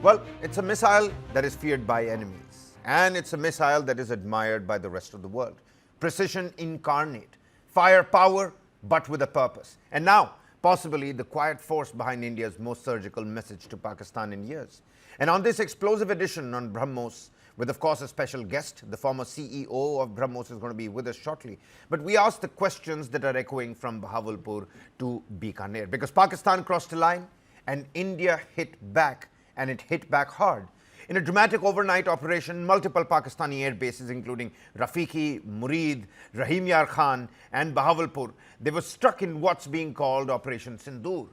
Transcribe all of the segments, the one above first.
Well, it's a missile that is feared by enemies, and it's a missile that is admired by the rest of the world. Precision incarnate, firepower, but with a purpose. And now, possibly the quiet force behind India's most surgical message to Pakistan in years. And on this explosive edition on BrahMos, with of course a special guest, the former CEO of BrahMos is going to be with us shortly. But we asked the questions that are echoing from Bahawalpur to Bikaner, because Pakistan crossed a line and India hit back, and it hit back hard. In a dramatic overnight operation, multiple Pakistani air bases, including Rafiqui, Muridke, Rahim Yar Khan, and Bahawalpur, they were struck in what's being called Operation Sindoor.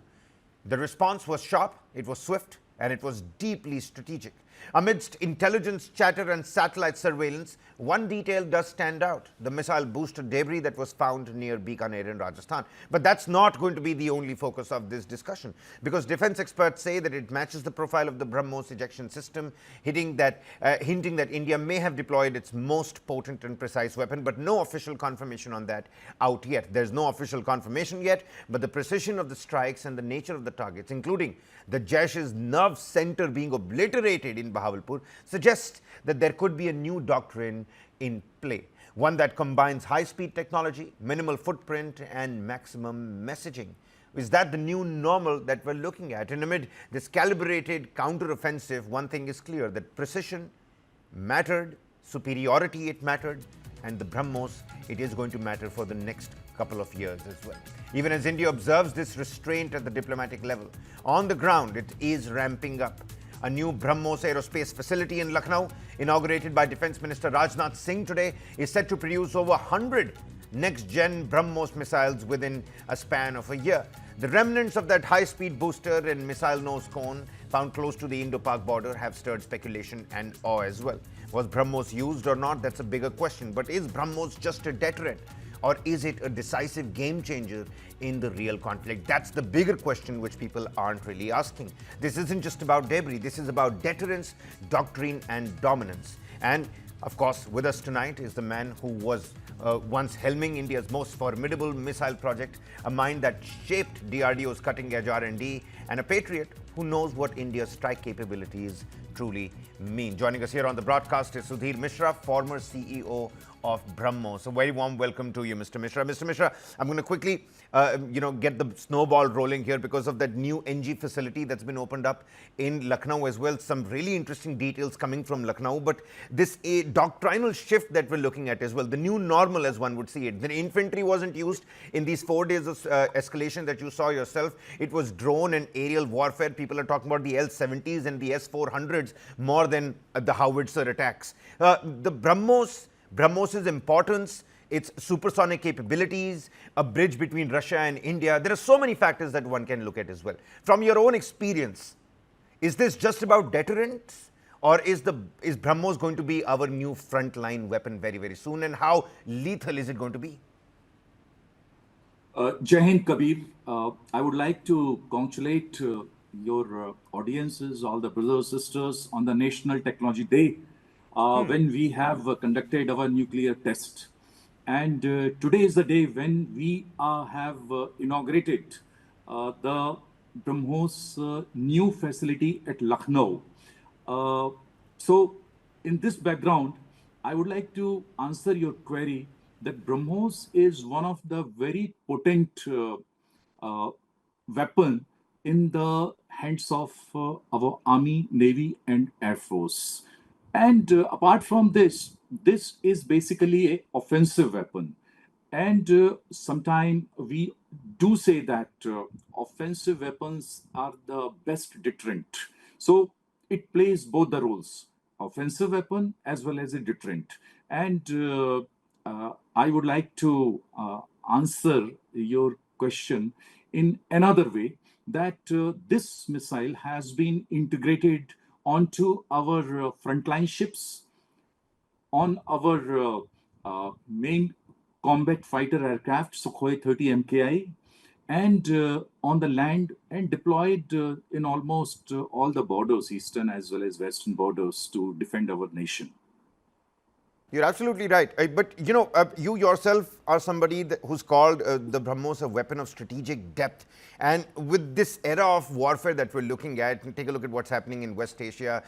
The response was sharp, it was swift, and it was deeply strategic. Amidst intelligence chatter and satellite surveillance, one detail does stand out: the missile booster debris that was found near Bikaner in Rajasthan. But that's not going to be the only focus of this discussion, because defense experts say that it matches the profile of the BrahMos ejection system, hinting that India may have deployed its most potent and precise weapon, but no official confirmation on that out yet. There's no official confirmation yet, but the precision of the strikes and the nature of the targets, including the Jaish's nerve center being obliterated in Bahawalpur, suggests that there could be a new doctrine in play, one that combines high-speed technology, minimal footprint, and maximum messaging. Is that the new normal that we're looking at? And amid this calibrated counter-offensive, one thing is clear: that precision mattered, superiority it mattered, and the BrahMos, it is going to matter for the next couple of years as well. Even as India observes this restraint at the diplomatic level, on the ground it is ramping up. A new BrahMos aerospace facility in Lucknow, inaugurated by Defence Minister Rajnath Singh today, is set to produce over 100 next-gen BrahMos missiles within a span of a year. The remnants of that high-speed booster and missile nose cone found close to the Indo-Pak border have stirred speculation and awe as well. Was BrahMos used or not? That's a bigger question. But is BrahMos just a deterrent, or is it a decisive game changer in the real conflict? That's the bigger question which people aren't really asking. This isn't just about debris. This is about deterrence, doctrine, and dominance. And of course, with us tonight is the man who was once helming India's most formidable missile project, a mind that shaped DRDO's cutting-edge R&D, and a patriot who knows what India's strike capabilities truly mean. Joining us here on the broadcast is Sudhir Mishra, former CEO of BrahMos. A very warm welcome to you, Mr. Mishra. Mr. Mishra, I'm going to quickly, get the snowball rolling here because of that new NG facility that's been opened up in Lucknow as well. Some really interesting details coming from Lucknow, but this a doctrinal shift that we're looking at as well, the new normal as one would see it. The infantry wasn't used in these 4 days of escalation that you saw yourself. It was drone and aerial warfare. People are talking about the L-70s and the S-400s more than the howitzer attacks. The BrahMos's importance, its supersonic capabilities, a bridge between Russia and India. There are so many factors that one can look at as well. From your own experience, is this just about deterrence, or is BrahMos going to be our new frontline weapon very, very soon? And how lethal is it going to be? Jai Hind, Kabir. I would like to congratulate your audiences, all the brothers and sisters, on the National Technology Day, when we have conducted our nuclear test. And today is the day when we have inaugurated the BrahMos new facility at Lucknow. So in this background, I would like to answer your query that BrahMos is one of the very potent weapon in the hands of our Army, Navy, and Air Force. And apart from this, this is basically an offensive weapon. And sometimes we do say that offensive weapons are the best deterrent. So it plays both the roles, offensive weapon as well as a deterrent. And I would like to answer your question in another way, that this missile has been integrated onto our frontline ships, on our main combat fighter aircraft, Sukhoi 30 MKI, and on the land, and deployed in almost all the borders, eastern as well as western borders, to defend our nation. You're absolutely right. But you know, you yourself are somebody who's called the BrahMos a weapon of strategic depth. And with this era of warfare that we're looking at, and take a look at what's happening in West Asia,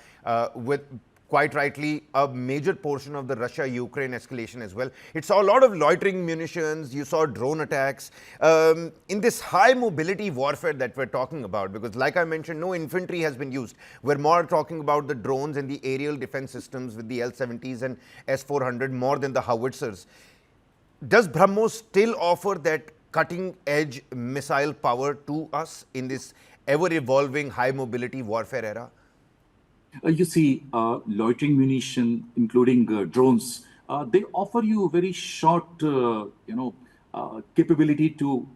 with quite rightly a major portion of the Russia-Ukraine escalation as well. It saw a lot of loitering munitions, you saw drone attacks. In this high mobility warfare that we're talking about, because like I mentioned, no infantry has been used. We're more talking about the drones and the aerial defense systems with the L-70s and S-400 more than the howitzers. Does BrahMos still offer that cutting-edge missile power to us in this ever-evolving high mobility warfare era? You see, loitering munition, including drones, they offer you very short, capability to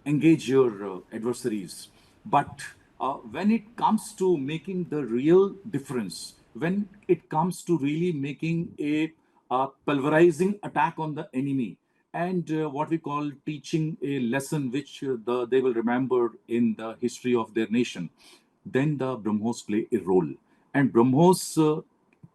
engage your adversaries. But when it comes to making the real difference, when it comes to really making a pulverizing attack on the enemy, and what we call teaching a lesson which they will remember in the history of their nation, then the BrahMos play a role. And BrahMos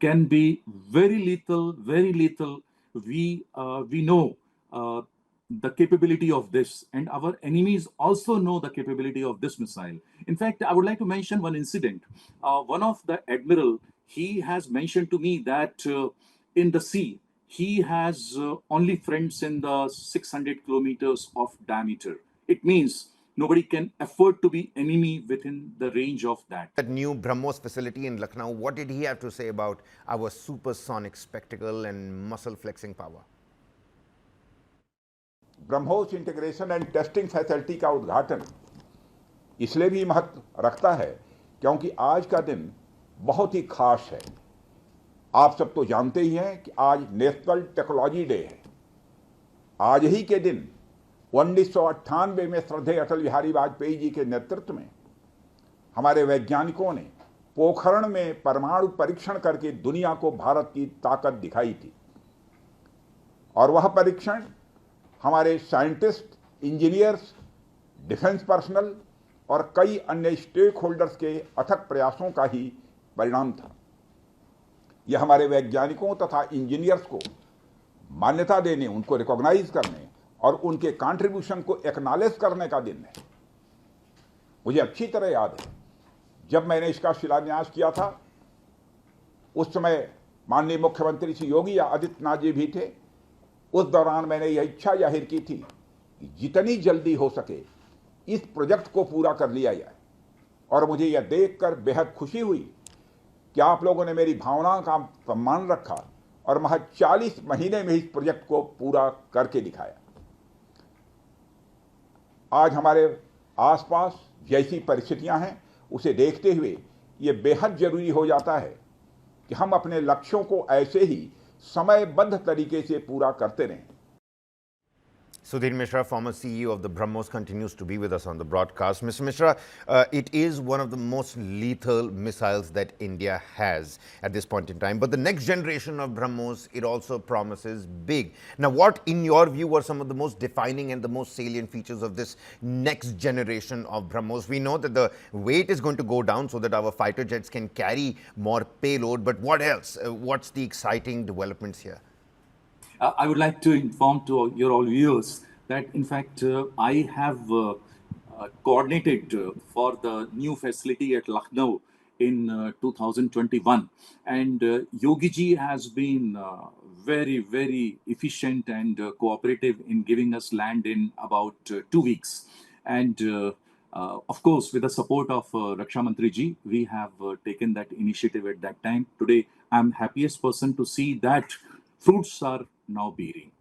can be very lethal, very lethal. We know the capability of this, and our enemies also know the capability of this missile. In fact, I would like to mention one incident. One of the admiral, he has mentioned to me that in the sea, he has only friends in the 600 kilometers of diameter. It means nobody can afford to be enemy within the range of that. That new BrahMos facility in Lucknow, what did he have to say about our supersonic spectacle and muscle flexing power? BrahMos integration and testing facility का उद्घाटन इसलिए भी महत्व रखता है क्योंकि आज का दिन बहुत ही खास है। आप सब तो जानते ही हैं कि आज नेशनल टेक्नोलॉजी डे है। आज ही के दिन 1998 में श्रद्धेय अटल बिहारी वाजपेयी जी के नेतृत्व में हमारे वैज्ञानिकों ने पोखरण में परमाणु परीक्षण करके दुनिया को भारत की ताकत दिखाई थी। और वह परीक्षण हमारे साइंटिस्ट, इंजीनियर्स, डिफेंस पर्सनल और कई अन्य स्टेक होल्डर्स के अथक प्रयासों का ही परिणाम था। यह हमारे वैज्ञानिकों तथा इंजीनियर्स को मान्यता देने, उनको रिकॉग्नाइज करने और उनके कंट्रीब्यूशन को एक्नॉलेज करने का दिन है। मुझे अच्छी तरह याद है जब मैंने इसका शिलान्यास किया था, उस समय माननीय मुख्यमंत्री श्री योगी आदित्यनाथ जी भी थे। उस दौरान मैंने यह इच्छा जाहिर की थी कि जितनी जल्दी हो सके इस प्रोजेक्ट को पूरा कर लिया जाए। और मुझे यह देखकर बेहद खुशी हुई कि आप लोगों ने मेरी भावना का सम्मान रखा और महज 40 महीने में इस प्रोजेक्ट को पूरा करके दिखाया। आज हमारे आसपास जैसी परिस्थितियां हैं उसे देखते हुए ये बेहद जरूरी हो जाता है कि हम अपने लक्ष्यों को ऐसे ही समयबद्ध तरीके से पूरा करते रहें। Sudhir Mishra, former CEO of the BrahMos, continues to be with us on the broadcast. Mr. Mishra, it is one of the most lethal missiles that India has at this point in time. But the next generation of BrahMos, it also promises big. Now, what, in your view, were some of the most defining and the most salient features of this next generation of BrahMos? We know that the weight is going to go down so that our fighter jets can carry more payload. But what else? What's the exciting developments here? I would like to inform to your all viewers that, in fact, I have coordinated for the new facility at Lucknow in 2021. And Yogi ji has been very, very efficient and cooperative in giving us land in about 2 weeks. And of course, with the support of Raksha Mantri ji, we have taken that initiative at that time. Today, I'm happiest person to see that fruits are now bearing.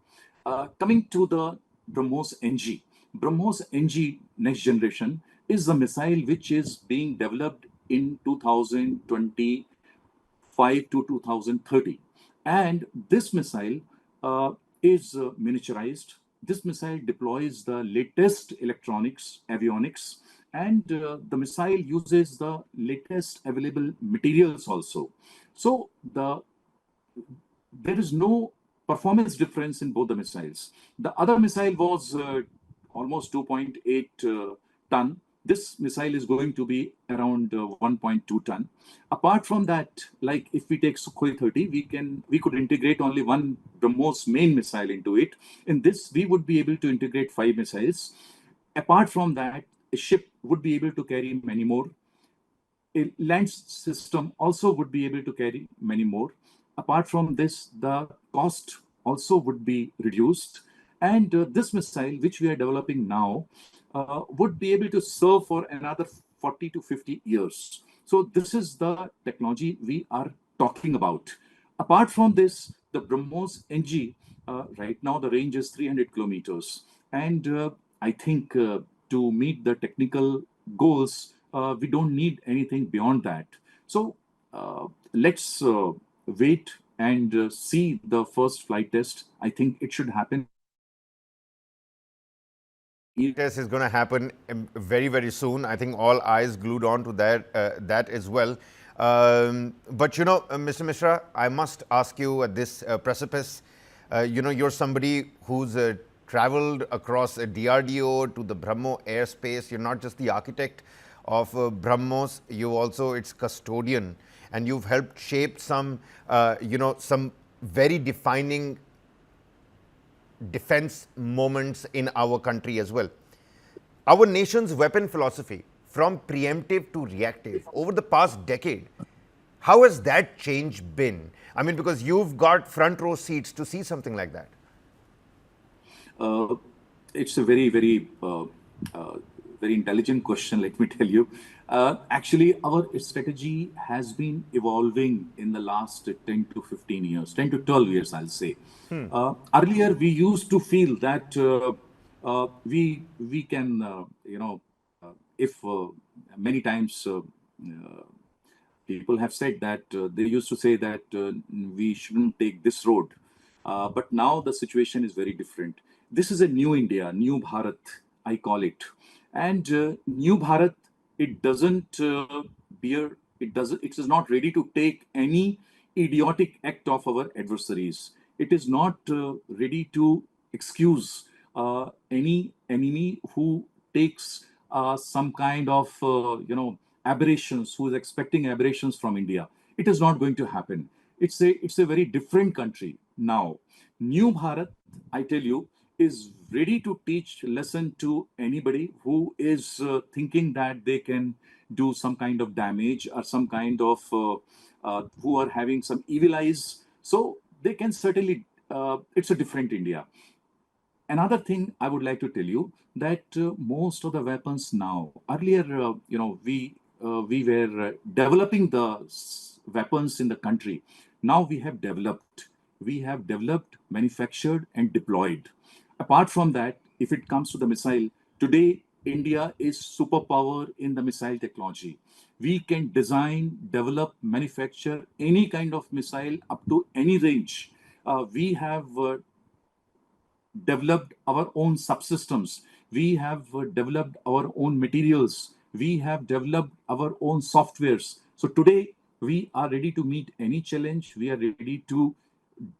Coming to the BrahMos NG. BrahMos NG next generation is a missile which is being developed in 2025 to 2030. And this missile is miniaturized. This missile deploys the latest electronics, avionics, and the missile uses the latest available materials also. So there is no performance difference in both the missiles. The other missile was almost 2.8 ton, This missile is going to be around 1.2 ton. Apart from that, like if we take Sukhoi 30, we could integrate only one BrahMos main missile into it. In this, we would be able to integrate 5 missiles. Apart from that, a ship would be able to carry many more. A land system also would be able to carry many more. Apart from this, the cost also would be reduced. And this missile, which we are developing now, would be able to serve for another 40 to 50 years. So this is the technology we are talking about. Apart from this, the BrahMos NG, right now the range is 300 kilometers. And I think to meet the technical goals, we don't need anything beyond that. So let's wait and see the first flight test. I think it should happen. Test is going to happen very, very soon. I think all eyes glued on to that as well. But you know, Mr. Mishra, I must ask you at this precipice, you know, you're somebody who's traveled across DRDO to the BrahMos airspace. You're not just the architect of BrahMos, you're also its custodian, and you've helped shape some, you know, some very defining defense moments in our country as well. Our nation's weapon philosophy, from preemptive to reactive, over the past decade, how has that change been? I mean, because you've got front row seats to see something like that. It's a very, very, very intelligent question, let me tell you. Actually, our strategy has been evolving in the last 10 to 15 years, 10 to 12 years, I'll say. Earlier, we used to feel that we can, you know, if many times people have said that they used to say that we shouldn't take this road. But now the situation is very different. This is a new India, new Bharat, I call it. And new Bharat, it doesn't it is not ready to take any idiotic act of our adversaries. It is not ready to excuse any enemy who takes some kind of, you know, aberrations, who is expecting aberrations from India. It is not going to happen. It's a very different country now. New Bharat, I tell you, is ready to teach lesson to anybody who is thinking that they can do some kind of damage or some kind of who are having some evil eyes. So they can certainly, it's a different India. Another thing I would like to tell you that most of the weapons now, earlier, you know, we were developing the weapons in the country. Now we have developed, manufactured, and deployed. Apart from that, if it comes to the missile, today India is superpower in the missile technology. We can design, develop, manufacture any kind of missile up to any range. We have developed our own subsystems. We have developed our own materials. We have developed our own softwares. So today we are ready to meet any challenge. We are ready to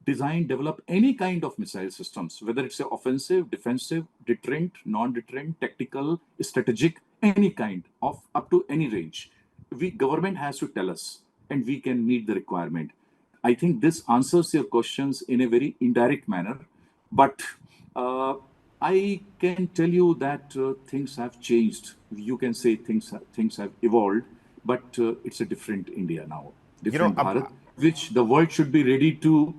design, develop any kind of missile systems, whether it's offensive, defensive, deterrent, non-deterrent, tactical, strategic, any kind of up to any range. Government has to tell us, and we can meet the requirement. I think this answers your questions in a very indirect manner, but I can tell you that things have changed. You can say things have evolved, but it's a different India now, different Bharat, which the world should be ready to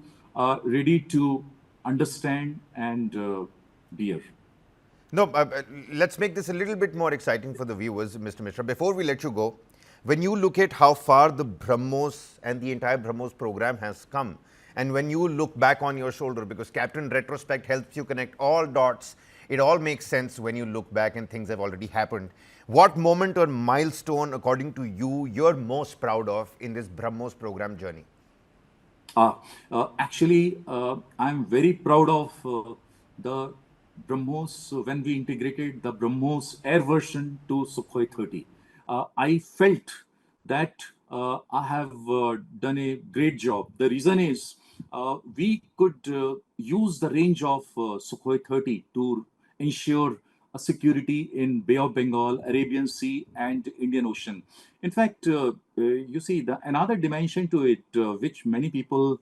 understand and bear. No, let's make this a little bit more exciting for the viewers, Mr. Mishra. Before we let you go, when you look at how far the BrahMos and the entire BrahMos program has come, and when you look back on your shoulder, because Captain Retrospect helps you connect all dots, it all makes sense when you look back and things have already happened. What moment or milestone, according to you, you're most proud of in this BrahMos program journey? Actually, I'm very proud of the BrahMos when we integrated the BrahMos air version to Sukhoi 30. I felt that I have done a great job. The reason is we could use the range of Sukhoi 30 to ensure security in Bay of Bengal, Arabian Sea, and Indian Ocean. In fact, you see another dimension to it, which many people,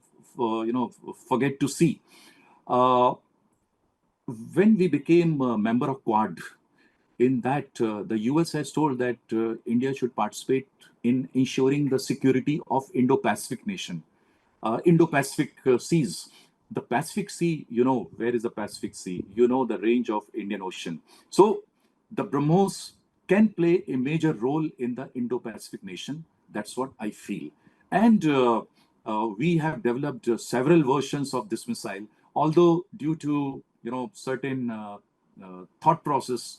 forget to see. When we became a member of Quad, in that the US has told that India should participate in ensuring the security of Indo-Pacific nation, Indo-Pacific seas. The Pacific Sea, where is the Pacific Sea? You know the range of Indian Ocean. So the BrahMos can play a major role in the Indo-Pacific nation. That's what I feel. And we have developed several versions of this missile, although due to certain thought process,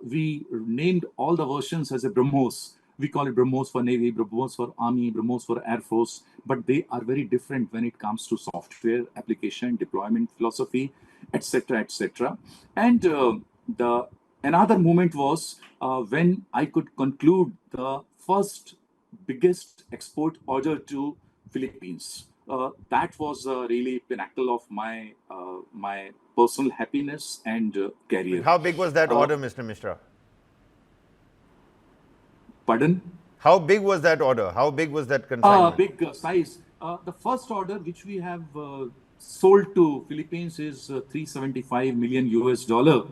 we named all the versions as a BrahMos. We call it BrahMos for Navy, BrahMos for Army, BrahMos for Air Force, but they are very different when it comes to software application, deployment philosophy, etc., etc. And the another moment was when I could conclude the first biggest export order to Philippines. That was really pinnacle of my personal happiness and career. How big was that order, Mr. Mishra? Pardon? How big was that order? How big was that consignment? Big size. The first order which we have sold to Philippines is 375 million US dollar.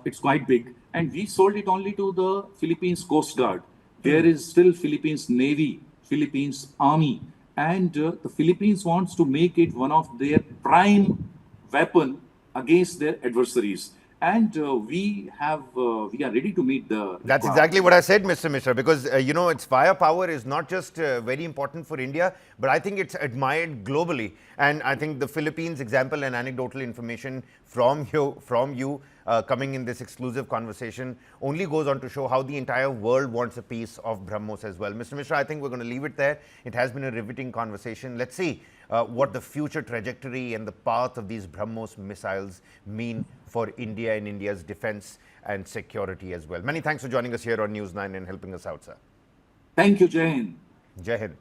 It's quite big, and we sold it only to the Philippines Coast Guard. There is still Philippines Navy, Philippines Army, and the Philippines wants to make it one of their prime weapon against their adversaries. And we are ready to meet the. That's exactly what I said, Mr. Mishra, because its firepower is not just very important for India, but I think it's admired globally. And I think the Philippines example and anecdotal information from you coming in this exclusive conversation only goes on to show how the entire world wants a piece of BrahMos as well. Mr. Mishra, I think we're going to leave it there. It has been a riveting conversation. Let's see what the future trajectory and the path of these BrahMos missiles mean for India and India's defense and security as well. Many thanks for joining us here on News 9 and helping us out, sir. Thank you, Jai Hind. Jai Hind.